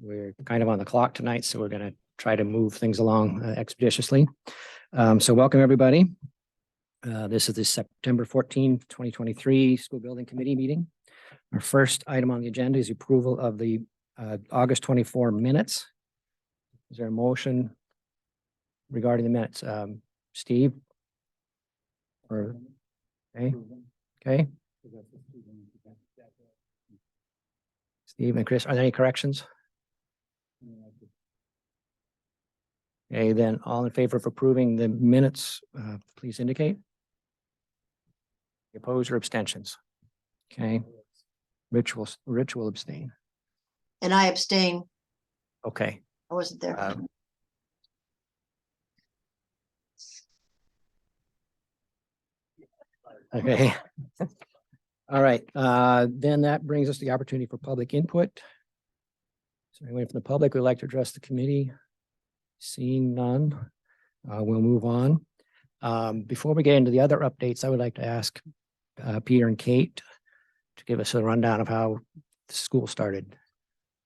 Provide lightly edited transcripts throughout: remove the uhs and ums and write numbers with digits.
We're kind of on the clock tonight, so we're going to try to move things along expeditiously. So welcome, everybody. This is the September 14th, 2023 School Building Committee meeting. Our first item on the agenda is approval of the August 24 minutes. Is there a motion regarding the minutes? Steve? Or, okay. Steve and Chris, are there any corrections? Okay, then all in favor of approving the minutes, please indicate. Opposed or abstentions? Okay. Rich will abstain. And I abstain. Okay. I wasn't there. Okay. All right. Then that brings us to the opportunity for public input. So anyone from the public would like to address the committee? Seeing none, we'll move on. Before we get into the other updates, I would like to ask Peter and Kate to give us a rundown of how the school started.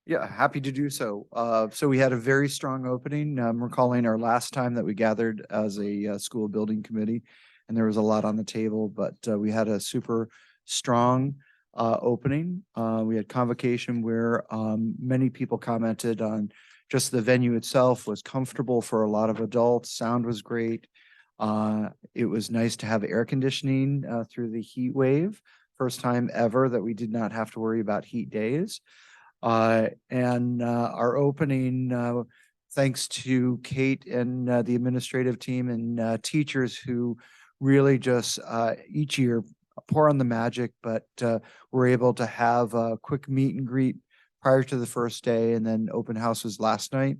Yeah, happy to do so. So we had a very strong opening. Recalling our last time that we gathered as a school building committee, and there was a lot on the table, but we had a super strong opening. We had convocation where many people commented on just the venue itself was comfortable for a lot of adults. Sound was great. It was nice to have air conditioning through the heat wave. First time ever that we did not have to worry about heat days. And our opening, thanks to Kate and the administrative team and teachers who really just each year pour on the magic, but we're able to have a quick meet and greet prior to the first day, and then open house was last night.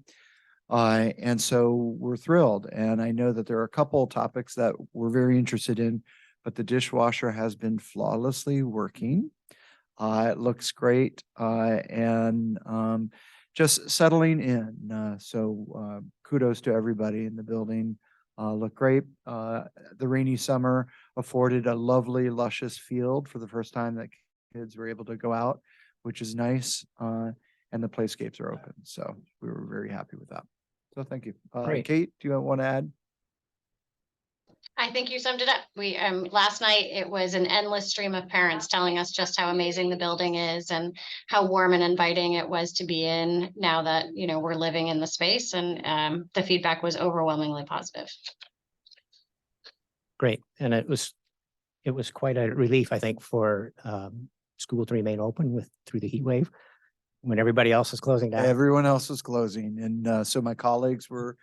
And so we're thrilled. And I know that there are a couple of topics that we're very interested in, but the dishwasher has been flawlessly working. It looks great, and just settling in. So kudos to everybody in the building. Look great. The rainy summer afforded a lovely, luscious field for the first time that kids were able to go out, which is nice. And the playscapes are open. So we were very happy with that. So thank you. Kate, do you want to add? I think you summed it up. We last night it was an endless stream of parents telling us just how amazing the building is and how warm and inviting it was to be in now that, you know, we're living in the space, and the feedback was overwhelmingly positive. Great. And it was quite a relief, I think, for school to remain open through the heat wave when everybody else is closing down. Everyone else was closing. And so my colleagues were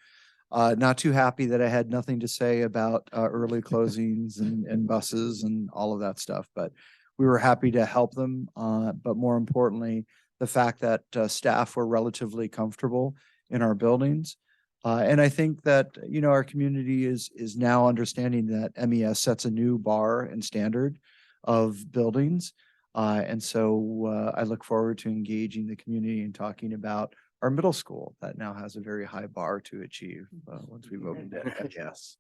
not too happy that I had nothing to say about early closings and buses and all of that stuff, but we were happy to help them. But more importantly, the fact that staff were relatively comfortable in our buildings. And I think that, you know, our community is now understanding that MES sets a new bar and standard of buildings. And so I look forward to engaging the community and talking about our middle school that now has a very high bar to achieve once we've opened it. Yes.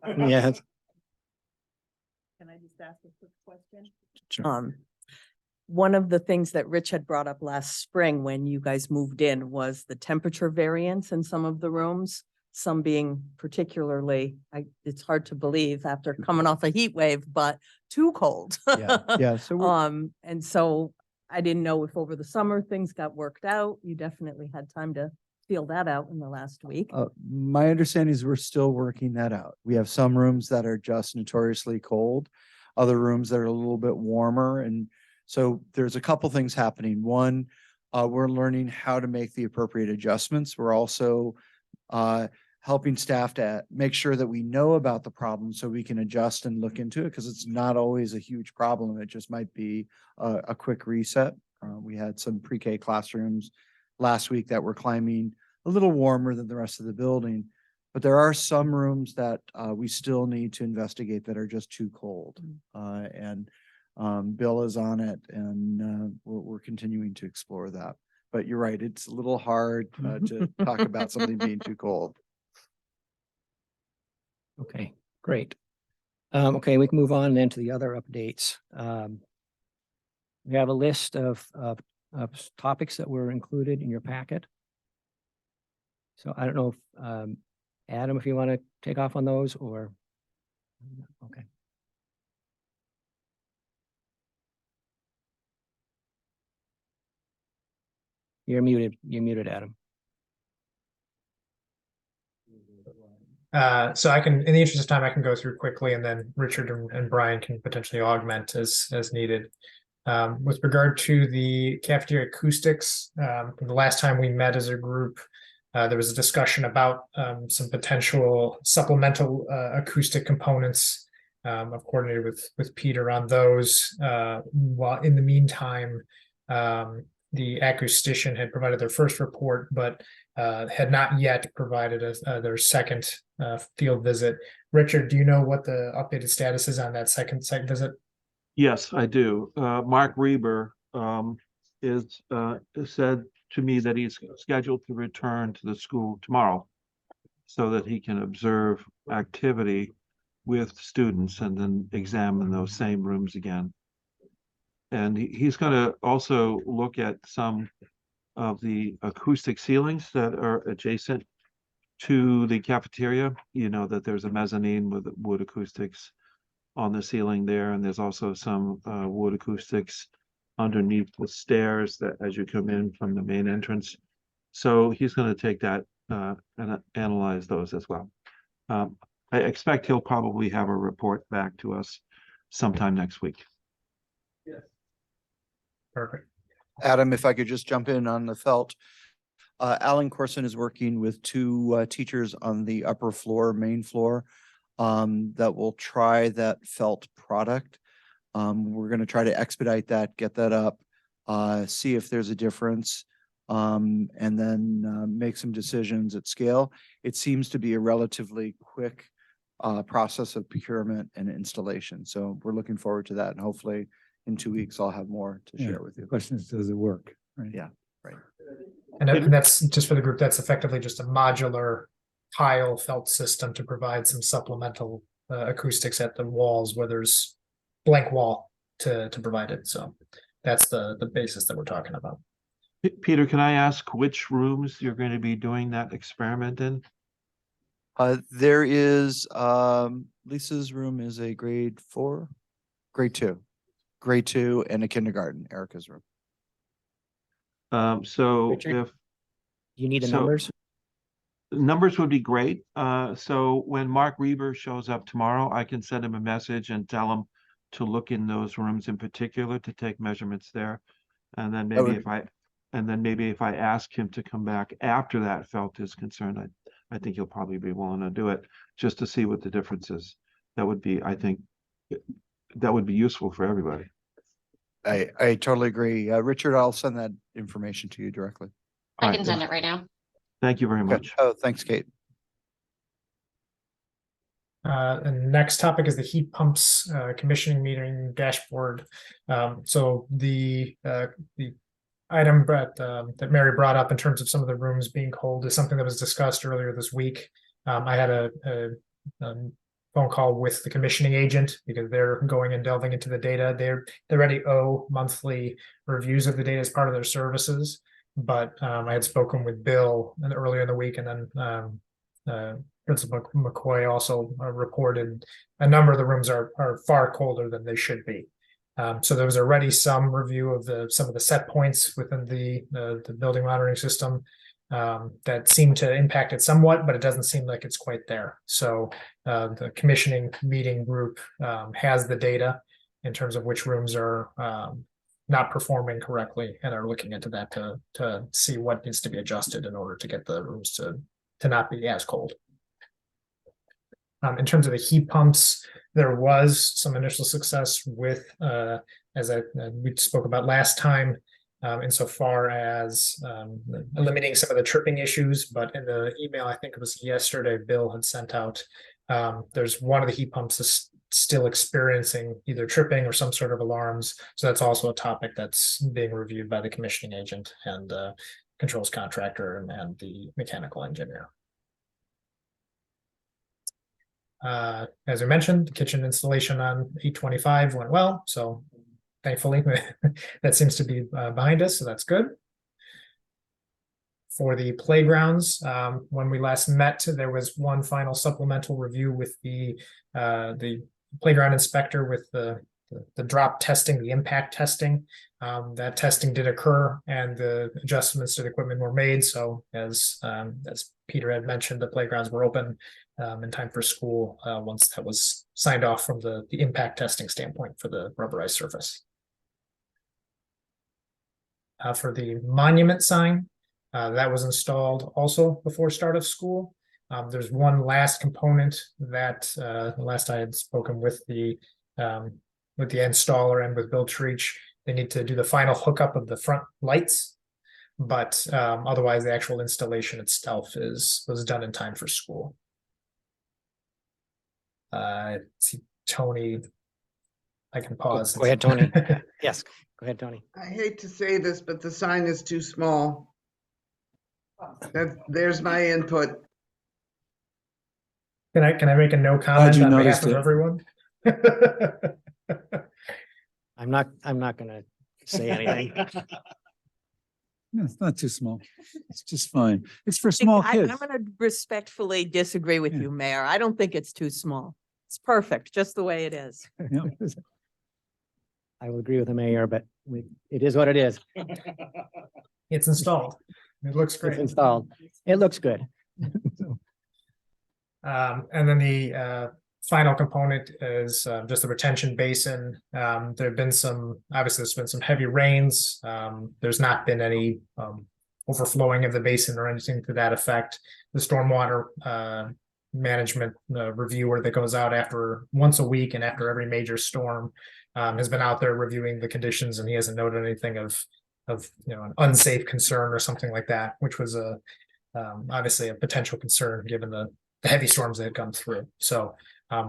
Yeah. Can I just ask a quick question? Sure. One of the things that Rich had brought up last spring when you guys moved in was the temperature variance in some of the rooms, some being particularly, it's hard to believe after coming off a heat wave, but too cold. Yeah. So and so I didn't know if over the summer things got worked out. You definitely had time to feel that out in the last week. my understanding is we're still working that out. We have some rooms that are just notoriously cold, other rooms that are a little bit warmer. And so there's a couple things happening. One, we're learning how to make the appropriate adjustments. We're also helping staff to make sure that we know about the problem so we can adjust and look into it, because it's not always a huge problem. It just might be a quick reset. We had some pre-K classrooms last week that were climbing a little warmer than the rest of the building, but there are some rooms that we still need to investigate that are just too cold. And Bill is on it, and we're continuing to explore that. But you're right, it's a little hard to talk about something being too cold. Okay, great. Okay, we can move on then to the other updates. We have a list of topics that were included in your packet. So I don't know if, Adam, if you want to take off on those or, okay. You're muted, Adam. So I can, in the interest of time, I can go through quickly and then Richard and Brian can potentially augment as needed. With regard to the cafeteria acoustics, the last time we met as a group, there was a discussion about some potential supplemental acoustic components. I've coordinated with Peter on those. While in the meantime, the acoustician had provided their first report, but had not yet provided their second field visit. Richard, do you know what the updated status is on that second site visit? Yes, I do. Mark Reber is said to me that he's scheduled to return to the school tomorrow so that he can observe activity with students and then examine those same rooms again. And he's going to also look at some of the acoustic ceilings that are adjacent to the cafeteria. You know that there's a mezzanine with wood acoustics on the ceiling there, and there's also some wood acoustics underneath the stairs that as you come in from the main entrance. So he's going to take that and analyze those as well. I expect he'll probably have a report back to us sometime next week. Perfect. Adam, if I could just jump in on the felt. Alan Corson is working with two teachers on the upper floor, main floor, that will try that felt product. We're going to try to expedite that, get that up, see if there's a difference, and then make some decisions at scale. It seems to be a relatively quick process of procurement and installation. So we're looking forward to that, and hopefully in 2 weeks I'll have more to share with you. The question is, does it work? Right. Yeah, right. And that's just for the group, that's effectively just a modular tile felt system to provide some supplemental acoustics at the walls where there's blank wall to provide it. So that's the basis that we're talking about. Peter, can I ask which rooms you're going to be doing that experiment in? There is Lisa's room is a grade 2, and a kindergarten, Erica's room. So Richard? if You need the So- numbers? numbers would be great. So when Mark Reber shows up tomorrow, I can send him a message and tell him to look in those rooms in particular to take measurements there. And then maybe if I ask him to come back after that felt is concerned, I think he'll probably be willing to do it just to see what the difference is. That would be, I think, that would be useful for everybody. I totally agree. Richard, I'll send that information to you directly. I All can right, send it right now. Thank you very Okay. much. Oh, thanks, Kate. And next topic is the heat pumps commissioning meeting dashboard. So the item that Mary brought up in terms of some of the rooms being cold is something that was discussed earlier this week. I had a phone call with the commissioning agent because they're going and delving into the data. They already owe monthly reviews of the data as part of their services. But I had spoken with Bill earlier in the week, and then Principal McCoy also reported a number of the rooms are far colder than they should be. So there was already some review of some of the set points within the building monitoring system that seemed to impact it somewhat, but it doesn't seem like it's quite there. So the commissioning meeting group has the data in terms of which rooms are not performing correctly and are looking into that to see what needs to be adjusted in order to get the rooms to not be as cold. In terms of the heat pumps, there was some initial success with, as we spoke about last time, insofar as eliminating some of the tripping issues. But in the email, I think it was yesterday, Bill had sent out, there's one of the heat pumps is still experiencing either tripping or some sort of alarms. So that's also a topic that's being reviewed by the commissioning agent and controls contractor and the mechanical engineer. As I mentioned, the kitchen installation on 8/25 went well, so thankfully, that seems to be behind us, so that's good. For the playgrounds, when we last met, there was one final supplemental review with the playground inspector with the drop testing, the impact testing. That testing did occur and the adjustments to the equipment were made. So as Peter had mentioned, the playgrounds were open in time for school once that was signed off from the impact testing standpoint for the rubberized surface. For the monument sign, that was installed also before start of school. There's one last component that last I had spoken with the installer and with Bill Treach. They need to do the final hookup of the front lights, but otherwise the actual installation itself was done in time for school. See Tony, I can pause. Go ahead, Tony. Yes, go ahead, Tony. I hate to say this, but the sign is too small. There's my input. Can I make a no comment you on behalf noticed of it. everyone? I'm not gonna say anything. No, it's not too small. It's just fine. It's for small kids. I'm gonna respectfully disagree with Yeah. you, Mayor. I don't think it's too small. It's perfect, just the way it is. Yeah. I will agree with the mayor, but it is what it is. It's installed. It looks It's great. installed. It looks good. And then the final component is just the retention basin. There have been obviously there's been some heavy rains. There's not been any overflowing of the basin or anything to that effect. The stormwater management reviewer that goes out once a week and after every major storm has been out there reviewing the conditions, and he hasn't noted anything of an unsafe concern or something like that, which was obviously a potential concern given the heavy storms that had come through. So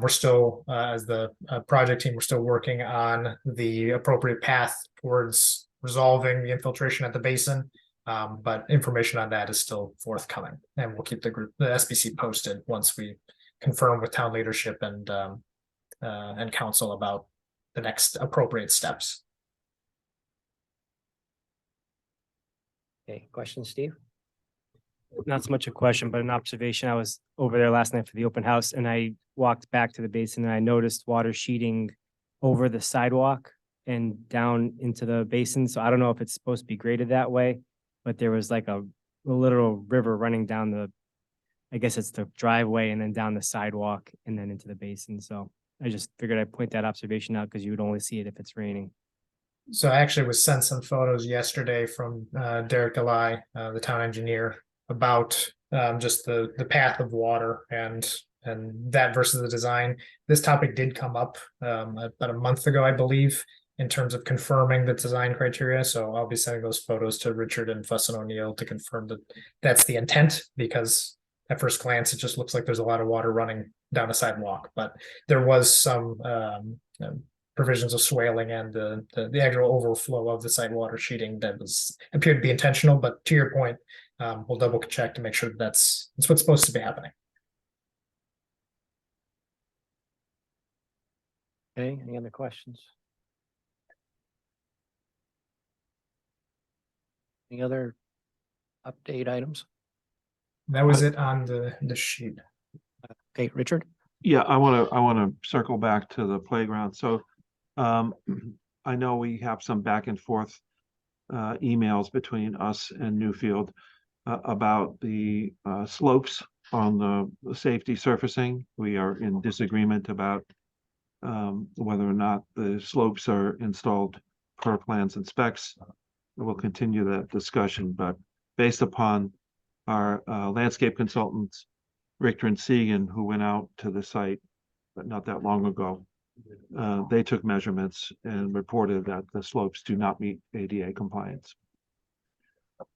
we're still, as the project team, we're still working on the appropriate path towards resolving the infiltration at the basin. But information on that is still forthcoming, and we'll keep the SBC posted once we confirm with town leadership and council about the next appropriate steps. Okay, questions, Steve? Not so much a question, but an observation. I was over there last night for the open house and I walked back to the basin and I noticed water sheeting over the sidewalk and down into the basin. So I don't know if it's supposed to be graded that way, but there was like a literal river running down I guess it's the driveway and then down the sidewalk and then into the basin. So I just figured I'd point that observation out because you would only see it if it's raining. So I actually was sent some photos yesterday from Derek Galai, the town engineer, about just the path of water and that versus the design. This topic did come up about a month ago, I believe, in terms of confirming the design criteria. So I'll be sending those photos to Richard and Fuss and O'Neill to confirm that that's the intent, because at first glance, it just looks like there's a lot of water running down a sidewalk, but there was some provisions of swaling and the actual overflow of the side water sheeting that appeared to be intentional. But to your point, we'll double check to make sure that's what's supposed to be happening. Okay, any other questions? Any other update items? That was it on the sheet. Okay, Richard? Yeah, I want to circle back to the playground. So I know we have some back and forth emails between us and Newfield about the slopes on the safety surfacing. We are in disagreement about whether or not the slopes are installed per plans and specs. We'll continue that discussion, but based upon our landscape consultants, Richter and Segan, who went out to the site, but not that long ago, they took measurements and reported that the slopes do not meet ADA compliance.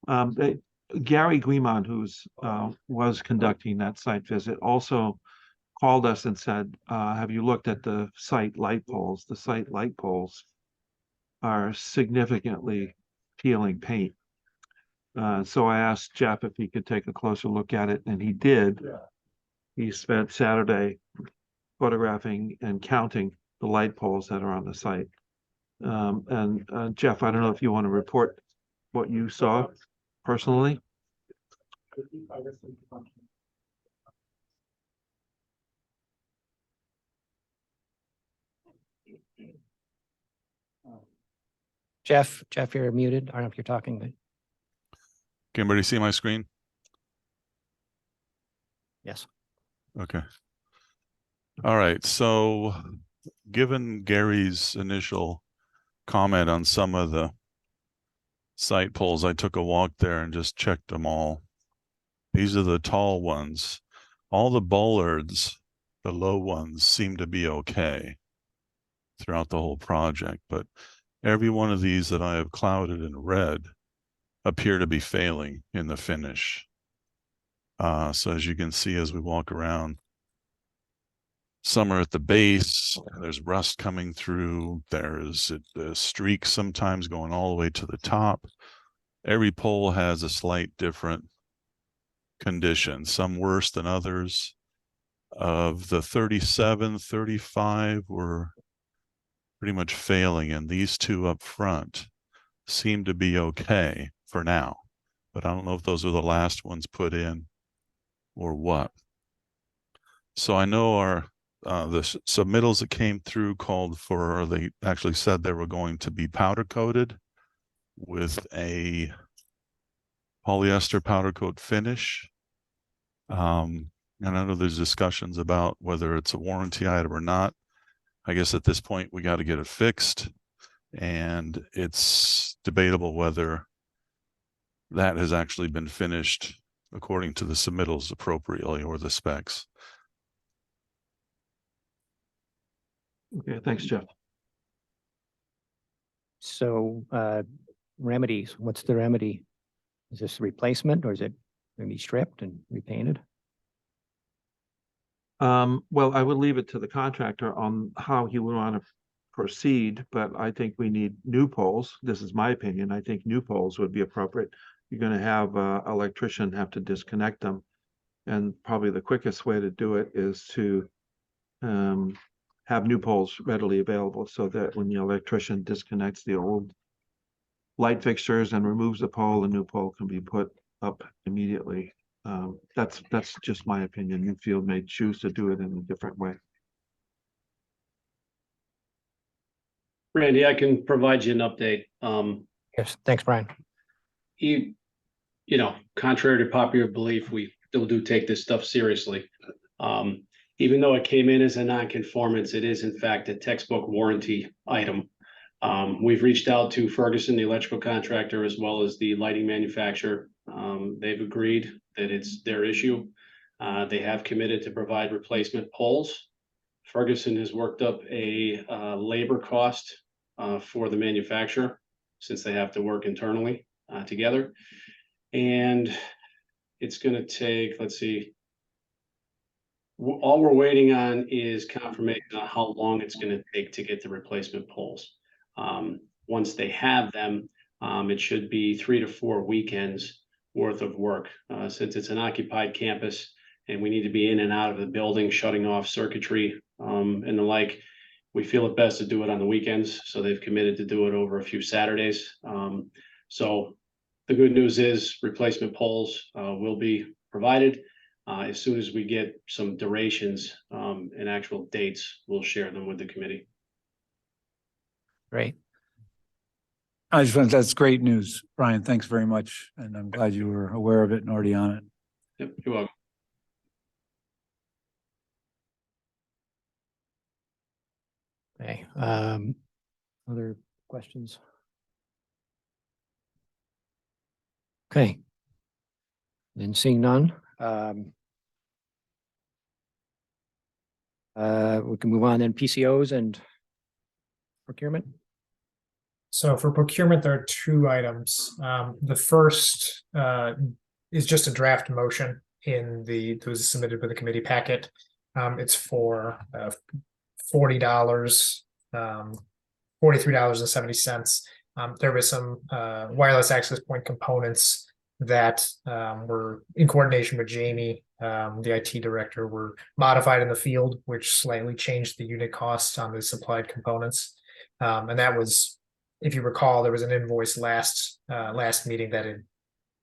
Gary Guimond, who's was conducting that site visit, also called us and said, have you looked at the site light poles? The site light poles are significantly peeling paint. So I asked Jeff if he could take a closer look at it, and he did. He spent Saturday photographing and counting the light poles that are on the site. And Jeff, I don't know if you want to report what you saw personally. Jeff, you're muted. I don't know if you're talking, but Can everybody see my screen? yes. Okay. All right. So given Gary's initial comment on some of the site poles, I took a walk there and just checked them all. These are the tall ones. All the bollards, the low ones, seem to be okay throughout the whole project, but every one of these that I have clouded in red appear to be failing in the finish. So as you can see, as we walk around, some are at the base, there's rust coming through, there's a streak sometimes going all the way to the top. Every pole has a slight different condition, some worse than others. Of the 37, 35 were pretty much failing, and these two up front seem to be okay for now. But I don't know if those are the last ones put in or what. So I know our the submittals that came through called for, they actually said they were going to be powder coated with a polyester powder coat finish. And I know there's discussions about whether it's a warranty item or not. I guess at this point we got to get it fixed, and it's debatable whether that has actually been finished according to the submittals appropriately or the specs. Okay, thanks, Jeff. So remedies, what's the remedy? Is this a replacement, or is it going to be stripped and repainted? Well, I would leave it to the contractor on how he would want to proceed, but I think we need new poles. This is my opinion. I think new poles would be appropriate. You're going to have an electrician have to disconnect them. And probably the quickest way to do it is to have new poles readily available, so that when the electrician disconnects the old light fixtures and removes the pole, a new pole can be put up immediately. That's just my opinion. Newfield may choose to do it in a different way. Randy, I can provide you an update. Yes, thanks, Brian. You know, contrary to popular belief, we still do take this stuff seriously. Even though it came in as a non-conformance, it is in fact a textbook warranty item. We've reached out to Ferguson, the electrical contractor, as well as the lighting manufacturer. They've agreed that it's their issue. They have committed to provide replacement poles. Ferguson has worked up a labor cost for the manufacturer, since they have to work internally together. And it's going to take, let's see, all we're waiting on is confirmation on how long it's going to take to get the replacement poles. Once they have them, it should be 3 to 4 weekends worth of work. Since it's an occupied campus and we need to be in and out of the building, shutting off circuitry and the like, we feel it best to do it on the weekends. So they've committed to do it over a few Saturdays. So the good news is replacement poles will be provided. As soon as we get some durations and actual dates, we'll share them with the committee. Great. I just want, that's great news, Brian. Thanks very much. And I'm glad you were aware of it and already on it. Yep, you're welcome. Okay. Other questions? Okay. Then seeing none, we can move on then. PCOs and procurement. So for procurement, there are 2 items. The first is just a draft motion that was submitted with the committee packet. It's for $40, $43.70. There was some wireless access point components that were in coordination with Jamie, the IT director, were modified in the field, which slightly changed the unit costs on the supplied components. And that was, if you recall, there was an invoice last meeting that had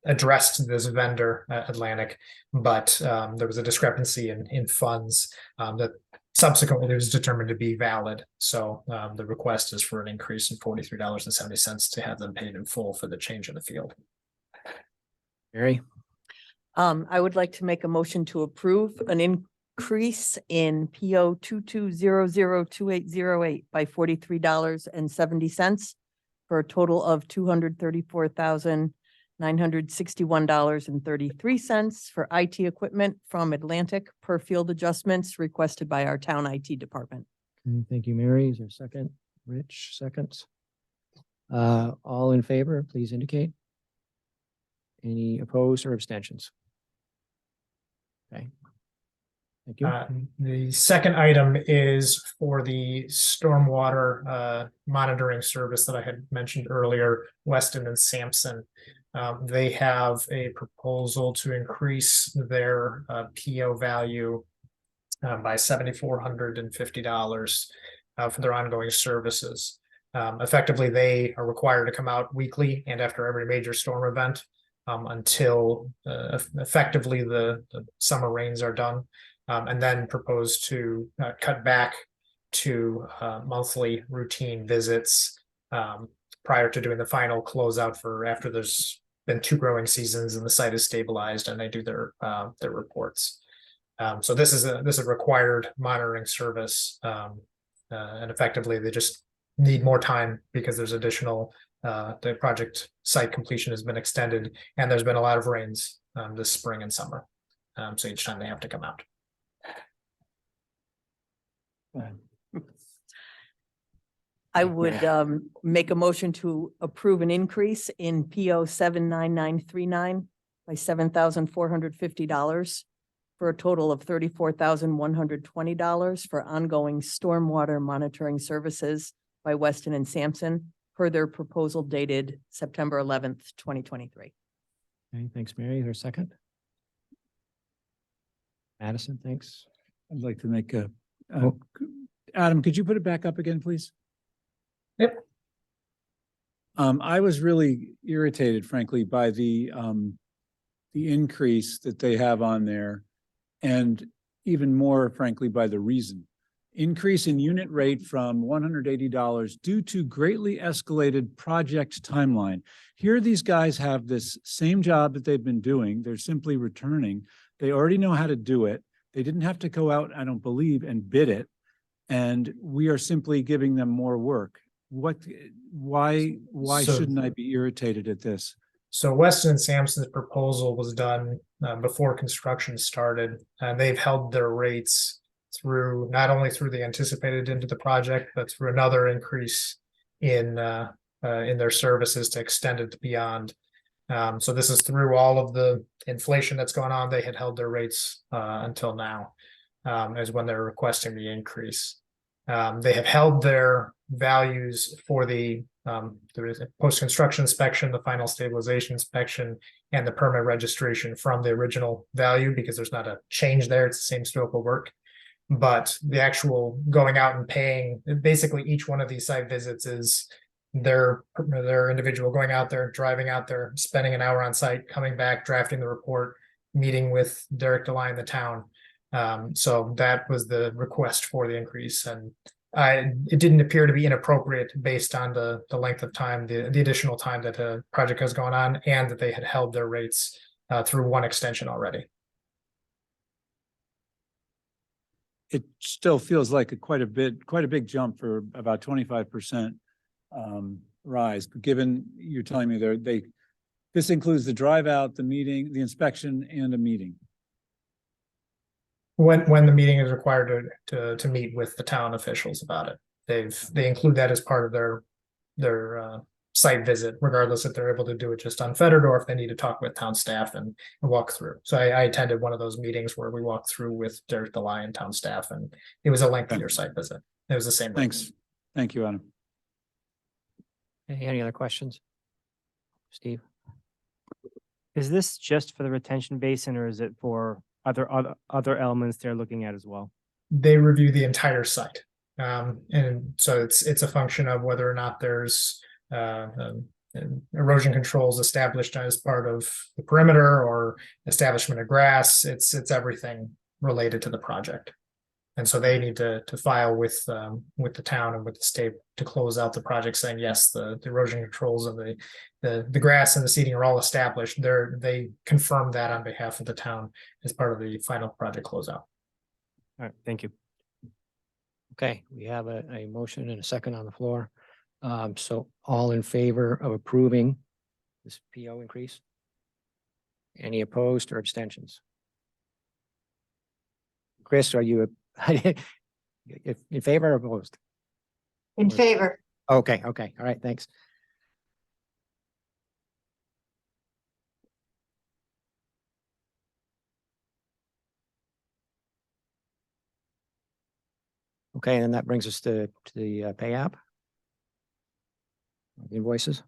addressed this vendor, Atlantic, but there was a discrepancy in funds that subsequently was determined to be valid. So the request is for an increase in $43.70 to have them paid in full for the change in the field. Mary, I would like to make a motion to approve an increase in PO 22002808 by $43.70 for a total of $234,961.33 for IT equipment from Atlantic per field adjustments requested by our town IT department. Okay, thank you, Mary. Is there a second? Rich, seconds. All in favor, please indicate. Any opposed or abstentions? Okay. Thank you. The second item is for the stormwater monitoring service that I had mentioned earlier, Weston and Sampson. They have a proposal to increase their PO value by $7,450 for their ongoing services. Effectively, they are required to come out weekly and after every major storm event until effectively the summer rains are done. And then propose to cut back to monthly routine visits prior to doing the final closeout for after there's been 2 growing seasons and the site is stabilized and they do their reports. So this is a required monitoring service, and effectively they just need more time because there's additional the project site completion has been extended and there's been a lot of rains this spring and summer. So each time they have to come out. I would make a motion to approve an increase in PO 79939 by $7,450 for a total of $34,120 for ongoing stormwater monitoring services by Weston and Sampson per their proposal dated September 11th, 2023. Okay, thanks, Mary. Is there a second? Addison, thanks. I'd like to make Adam, could you put it back up again, please? Yep. I was really irritated, frankly, by the increase that they have on there, and even more, frankly, by the reason. Increase in unit rate from $180 due to greatly escalated project timeline. Here, these guys have this same job that they've been doing. They're simply returning. They already know how to do it. They didn't have to go out, I don't believe, and bid it. And we are simply giving them more work. Why So- shouldn't I be irritated at this? So Weston and Sampson's proposal was done before construction started, and they've held their rates through not only through the anticipated into the project, but through another increase in their services to extend it beyond. So this is through all of the inflation that's going on. They had held their rates until now, is when they're requesting the increase. They have held their values for the post-construction inspection, the final stabilization inspection, and the permit registration from the original value because there's not a change there. It's the same scope of work. But the actual going out and paying, basically each one of these site visits is their individual going out there, driving out there, spending an hour on site, coming back, drafting the report, meeting with Derek DeLine, the town. So that was the request for the increase, and it didn't appear to be inappropriate based on the length of time, the additional time that the project has gone on, and that they had held their rates through one extension already. It still feels like quite a big jump for about 25% rise. But given you're telling me this includes the drive out, the meeting, the inspection, and a meeting. When the meeting is required to meet with the town officials about it, they include that as part of their site visit, regardless if they're able to do it just unfettered or if they need to talk with town staff and walk through. So I attended one of those meetings where we walked through with Derek DeLine, town staff, and it was a lengthier site visit. It was the same. Thanks. Thank you, Adam. Any other questions? Steve? Is this just for the retention basin or is it for other elements they're looking at as well? They review the entire site. And so it's a function of whether or not there's erosion controls established as part of the perimeter or establishment of grass. It's everything related to the project. And so they need to file with the town and with the state to close out the project, saying, yes, the erosion controls and the grass and the seeding are all established. They confirm that on behalf of the town as part of the final project closeout. All right, thank you. Okay, we have a motion and a second on the floor. So all in favor of approving this PO increase? Any opposed or abstentions? Chris, are you in favor or opposed? In favor. Okay, okay, all right, thanks. Okay, and that brings us to the pay app. Invoices.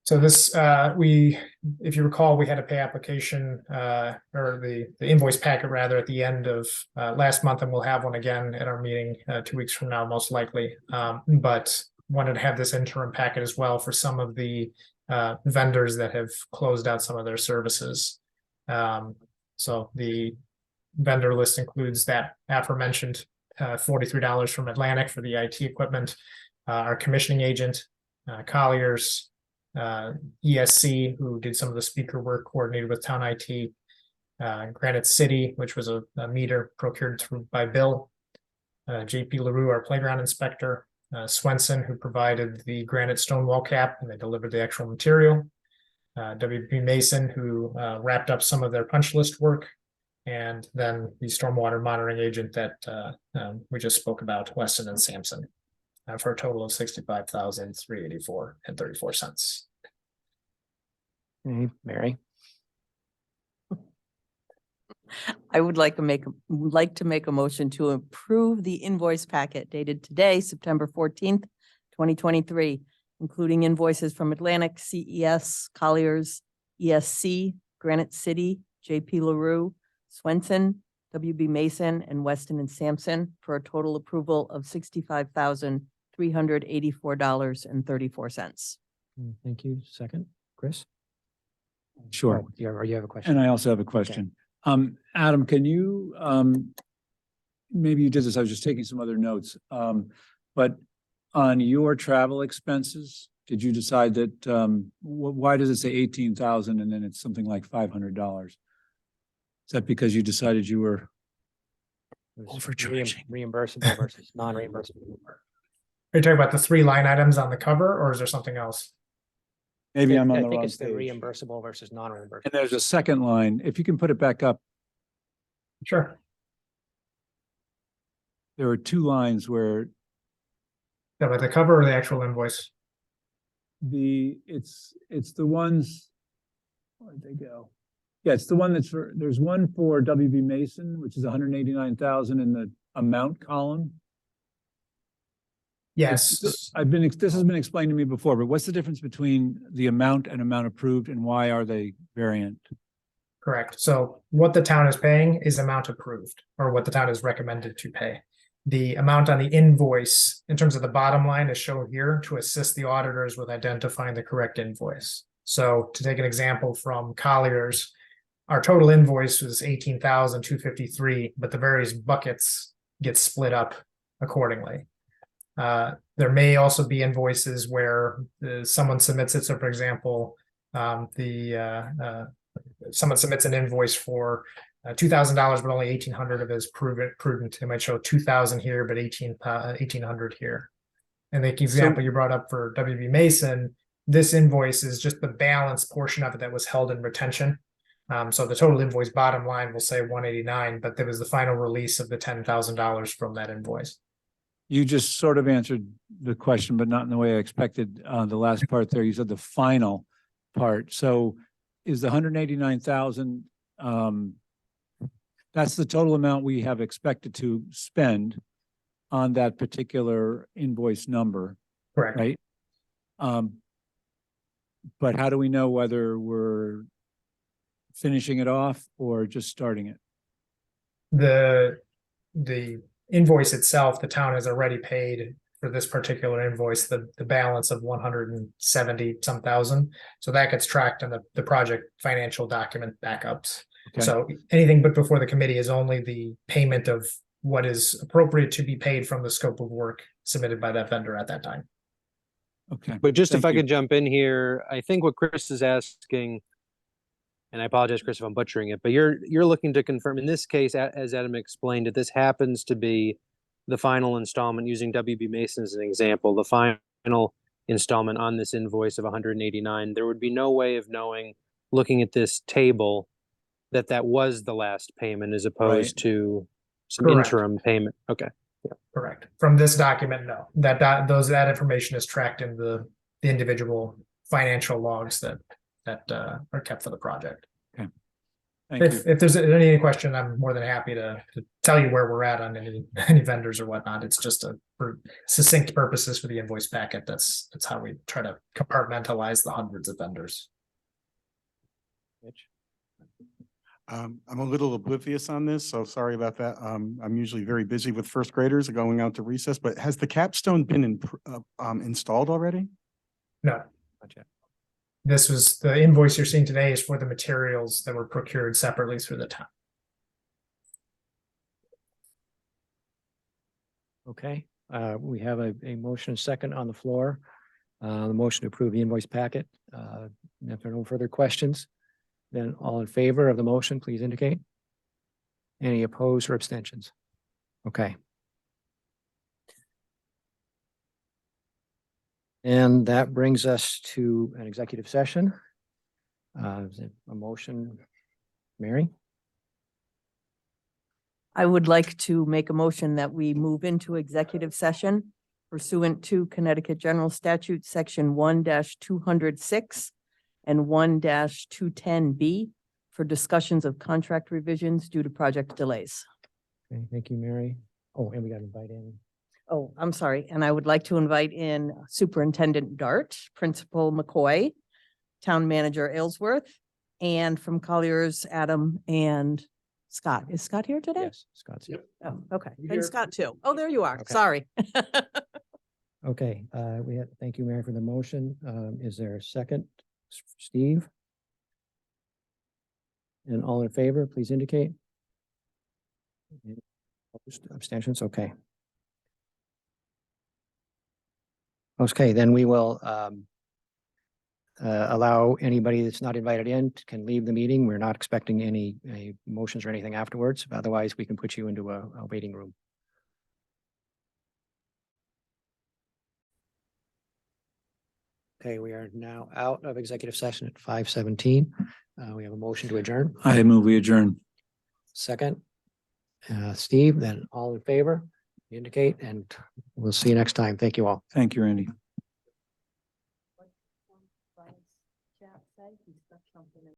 So this, if you recall, we had a pay application, or the invoice packet rather at the end of last month, and we'll have one again at our meeting 2 weeks from now, most likely. But wanted to have this interim packet as well for some of the vendors that have closed out some of their services. So the vendor list includes that aforementioned $43 from Atlantic for the IT equipment, our commissioning agent, Colliers, ESC, who did some of the speaker work coordinated with town IT, Granite City, which was a meter procured by Bill, JP LaRue, our playground inspector, Swenson, who provided the granite stone wall cap and they delivered the actual material, WB Mason, who wrapped up some of their punch list work, and then the stormwater monitoring agent that we just spoke about, Weston and Sampson, for a total of $65,384.34. Mary. I would like to make a motion to approve the invoice packet dated today, September 14th, 2023, including invoices from Atlantic, CES, Colliers, ESC, Granite City, JP LaRue, Swenson, WB Mason, and Weston and Sampson for a total approval of $65,384.34. Thank you. Second, Chris? Sure. Oh, you have a question? And I also have a question. Adam, can you, maybe you did this, I was just taking some other notes. But on your travel expenses, did you decide that, why does it say 18,000 and then it's something like $500? Is that because you decided you were overcharging? Reimbursable versus non-reimbursable. Are you talking about the 3 line items on the cover, or is there something else? Maybe I'm on I the think wrong it's the page. reimbursable versus non-reimbursable. And there's a second line. If you can put it back up, Sure. there are 2 lines where Yeah, but the cover or the actual invoice? it's the ones, where'd they go? Yeah, it's the one there's one for WB Mason, which is 189,000 in the amount column. Yes. This has been explained to me before, but what's the difference between the amount and amount approved and why are they variant? Correct. So what the town is paying is amount approved, or what the town is recommended to pay. The amount on the invoice, in terms of the bottom line, is shown here to assist the auditors with identifying the correct invoice. So to take an example from Colliers, our total invoice was 18,253, but the various buckets get split up accordingly. There may also be invoices where someone submits it. So for example, someone submits an invoice for $2,000, but only 1,800 of it is prudent. It might show 2,000 here, but 1,800 here. And the example you brought up for WB Mason, this invoice is just the balance portion of it that was held in retention. So the total invoice bottom line will say 189, but there was the final release of the $10,000 from that invoice. You just sort of answered the question, but not in the way I expected. The last part there, you said the final part. So is the 189,000, that's the total amount we have expected to spend on that particular invoice number, Correct. right? But how do we know whether we're finishing it off or just starting it? the invoice itself, the town has already paid for this particular invoice, the balance of 170 some thousand. So that gets tracked in the project financial document backups. Okay. So anything but before the committee is only the payment of what is appropriate to be paid from the scope of work submitted by that vendor at that time. Okay. But just if Thank I you. could jump in here, I think what Chris is asking, and I apologize, Chris, if I'm butchering it, but you're looking to confirm in this case, as Adam explained it, this happens to be the final installment using WB Mason as an example, the final installment on this invoice of 189. There would be no way of knowing, looking at this table, that was the last payment as opposed to some Correct. interim payment. Okay. Correct. From this document, no, that information is tracked in the individual financial logs that are kept for the project. Thank you. If there's any question, I'm more than happy to tell you where we're at on any vendors or whatnot. It's just for succinct purposes for the invoice packet. That's how we try to compartmentalize the hundreds of vendors. I'm a little oblivious on this, so sorry about that. I'm usually very busy with first graders going out to recess, but has the capstone been installed already? No. This was the invoice you're seeing today is for the materials that were procured separately through the town. Okay, we have a motion second on the floor. The motion to approve the invoice packet. If there are no further questions, then all in favor of the motion, please indicate. Any opposed or abstentions? Okay. And that brings us to an executive session. Is it a motion, Mary? I would like to make a motion that we move into executive session pursuant to Connecticut General Statute, Section 1-206 and 1-210B for discussions of contract revisions due to project delays. Okay, thank you, Mary. Oh, and we got to invite in. Oh, I'm sorry. And I would like to invite in Superintendent Dart, Principal McCoy, Town Manager Aylesworth, and from Colliers, Adam and Scott. Is Scott here today? Yes, Scott's here. Oh, okay. And Scott too. Oh, there you are. Okay. Sorry. Okay, thank you, Mary, for the motion. Is there a second? Steve? And all in favor, please indicate. Any opposed? Abstentions, okay. Okay, then we will allow anybody that's not invited in can leave the meeting. We're not expecting any motions or anything afterwards. Otherwise, we can put you into a waiting room. Okay, we are now out of executive session at 5:17. We have a motion to adjourn. I move we adjourn. Second, Steve, then all in favor, indicate, and we'll see you next time. Thank you all. Thank you, Randy.